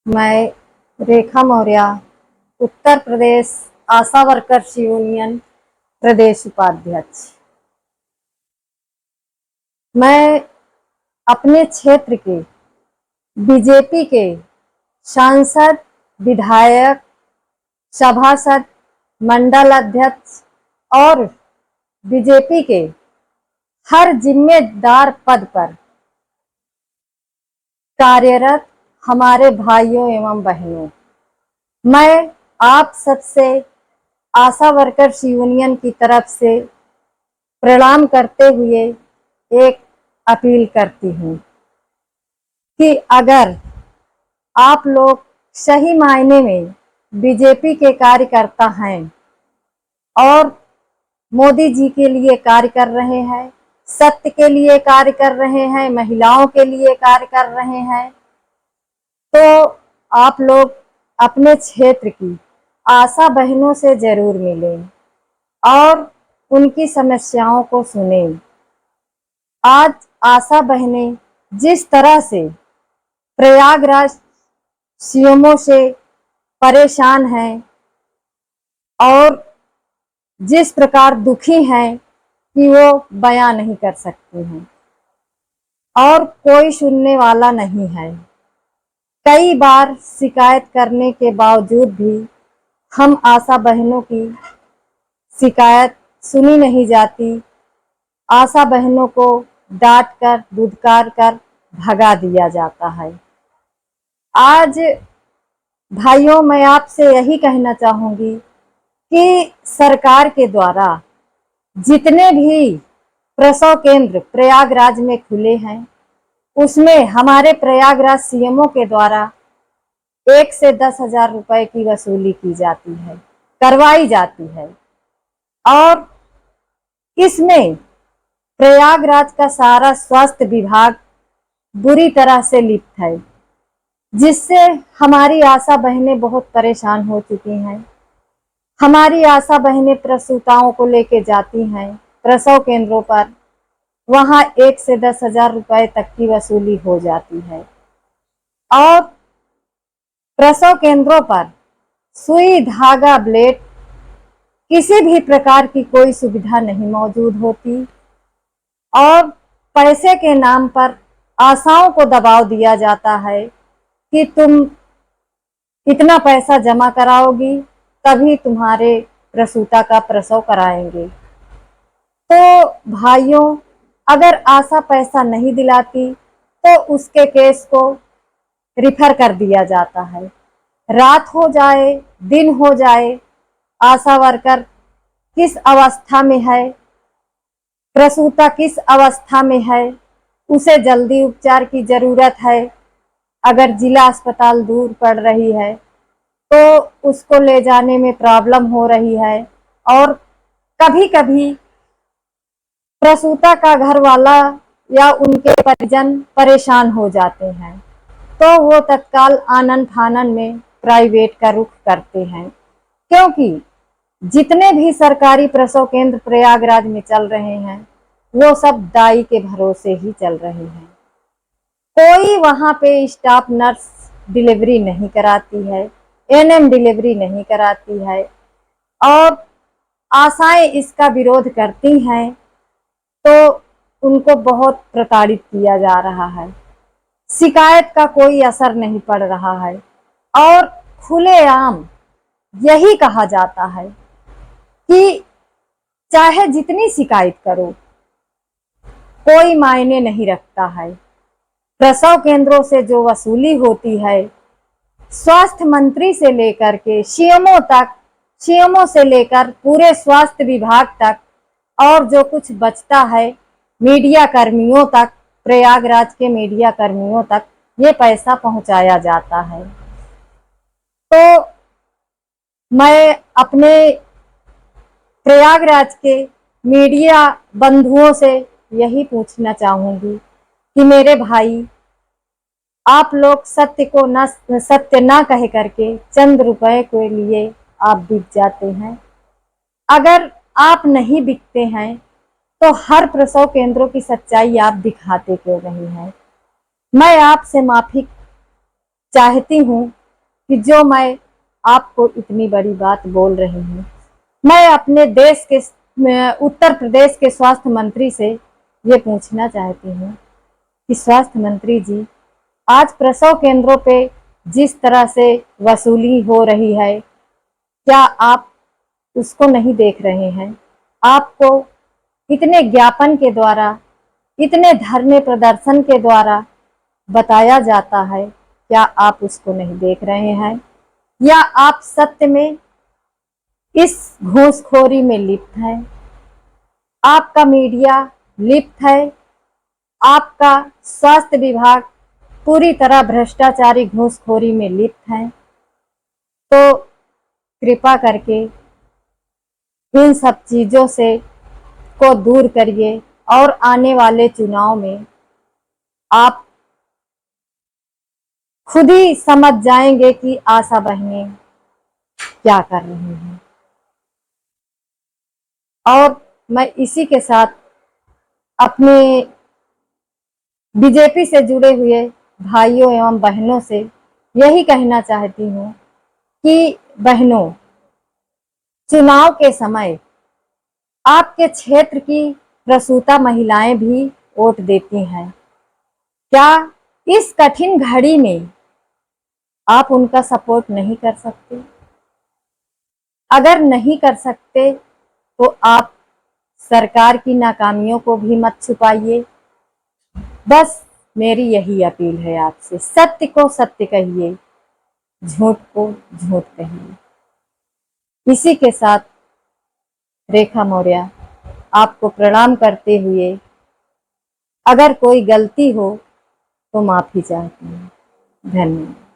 मैं रेखा मौर्य, उत्तर प्रदेश आशा workers union प्रदेश उपाध्यक्ष। मैं अपने क्षेत्र के बीजेपी के सांसद, विधायक, सभासद, मंडल अध्यक्ष और बीजेपी के हर जिम्मेदार पद पर कार्यरत हमारे भाइयों एवं बहनों, मैं आप सबसे आशा वर्कर्स यूनियन की तरफ से प्रणाम करते हुए एक अपील करती हूँ कि अगर आप लोग सही मायने में बीजेपी के कार्यकर्ता हैं और मोदी जी के लिए कार्य कर रहे हैं, सत्य के लिए कार्य कर रहे हैं, महिलाओं के लिए कार्य कर रहे हैं, तो आप लोग अपने क्षेत्र की आशा बहनों से जरूर मिलें और उनकी समस्याओं को सुनें। आज आशा बहनें जिस तरह से प्रयागराज सीएमओ से परेशान हैं और जिस प्रकार दुखी हैं कि वो बयां नहीं कर सकती हैं और कोई सुनने वाला नहीं है। कई बार शिकायत करने के बावजूद भी हम आशा बहनों की शिकायत सुनी नहीं जाती। आशा बहनों को डांट कर, धुतकार कर भगा दिया जाता है। आज भाइयों, मैं आपसे यही कहना चाहूंगी कि सरकार के द्वारा जितने भी प्रसव केंद्र प्रयागराज में खुले हैं, उसमें हमारे प्रयागराज सीएमओ के द्वारा 1 से 10,000 रुपए की वसूली की जाती है, करवाई जाती है और इसमें प्रयागराज का सारा स्वास्थ्य विभाग बुरी तरह से लिप्त है, जिससे हमारी आशा बहनें बहुत परेशान हो चुकी हैं। हमारी आशा बहनें प्रसूताओं को लेके जाती हैं प्रसव केंद्रों पर, वहां 1 से 10,000 रुपए तक की वसूली हो जाती है और प्रसव केंद्रों पर सुई, धागा, ब्लेड किसी भी प्रकार की कोई सुविधा नहीं मौजूद होती और पैसे के नाम पर आशाओं को दबाव दिया जाता है कि तुम इतना पैसा जमा कराओगी तभी तुम्हारे प्रसूता का प्रसव कराएंगे। तो भाइयों, अगर आशा पैसा नहीं दिलाती तो उसके केस को रिफर कर दिया जाता है। रात हो जाए, दिन हो जाए, आशा वर्कर किस अवस्था में है, प्रसूता किस अवस्था में है, उसे जल्दी उपचार की जरूरत है। अगर जिला अस्पताल दूर पड़ रही है तो उसको ले जाने में प्रॉब्लम हो रही है और कभी कभी प्रसूता का घर वाला या उनके परिजन परेशान हो जाते हैं तो वो तत्काल आनन फानन में प्राइवेट का रुख करते हैं, क्योंकि जितने भी सरकारी प्रसव केंद्र प्रयागराज में चल रहे हैं वो सब दाई के भरोसे ही चल रहे हैं। कोई वहां पे स्टाफ नर्स डिलीवरी नहीं कराती है, एनएम डिलीवरी नहीं कराती है और आशाएं इसका विरोध करती हैं तो उनको बहुत प्रताड़ित किया जा रहा है। शिकायत का कोई असर नहीं पड़ रहा है और खुलेआम यही कहा जाता है कि चाहे जितनी शिकायत करो कोई मायने नहीं रखता है। प्रसव केंद्रों से जो वसूली होती है, स्वास्थ्य मंत्री से लेकर के सीएमओ तक, सीएमओ से लेकर पूरे स्वास्थ्य विभाग तक और जो कुछ बचता है मीडिया कर्मियों तक, प्रयागराज के मीडिया कर्मियों तक ये पैसा पहुंचाया जाता है। तो मैं अपने प्रयागराज के मीडिया बंधुओं से यही पूछना चाहूंगी कि मेरे भाई, आप लोग सत्य ना कह करके चंद रुपए के लिए आप बिक जाते हैं। अगर आप नहीं बिकते हैं तो हर प्रसव केंद्रों की सच्चाई आप दिखाते क्यों नहीं हैं? मैं आपसे माफी चाहती हूँ कि जो मैं आपको इतनी बड़ी बात बोल रही हूँ। मैं अपने देश के उत्तर प्रदेश के स्वास्थ्य मंत्री से ये पूछना चाहती हूँ कि स्वास्थ्य मंत्री जी, आज प्रसव केंद्रों पे जिस तरह से वसूली हो रही है, क्या आप उसको नहीं देख रहे हैं? आपको इतने ज्ञापन के द्वारा, इतने धरने प्रदर्शन के द्वारा बताया जाता है, क्या आप उसको नहीं देख रहे हैं? या आप सत्य में इस घूसखोरी में लिप्त है? आपका मीडिया लिप्त है, आपका स्वास्थ्य विभाग पूरी तरह भ्रष्टाचारी घूसखोरी में लिप्त है। तो कृपा करके इन सब चीजों से को दूर करिए और आने वाले चुनाव में आप खुद ही समझ जाएंगे कि आशा बहनें क्या कर रही हैं। और मैं इसी के साथ अपने बीजेपी से जुड़े हुए भाइयों एवं बहनों से यही कहना चाहती हूँ कि बहनों, चुनाव के समय आपके क्षेत्र की प्रसूता महिलाएं भी वोट देती हैं। क्या इस कठिन घड़ी में आप उनका सपोर्ट नहीं कर सकते? अगर नहीं कर सकते तो आप सरकार की नाकामियों को भी मत छुपाइए। बस मेरी यही अपील है आपसे, सत्य को सत्य कहिए, झूठ को झूठ कहिए। इसी के साथ रेखा मौर्य आपको प्रणाम करते हुए अगर कोई गलती हो तो माफी चाहती हूँ। धन्यवाद।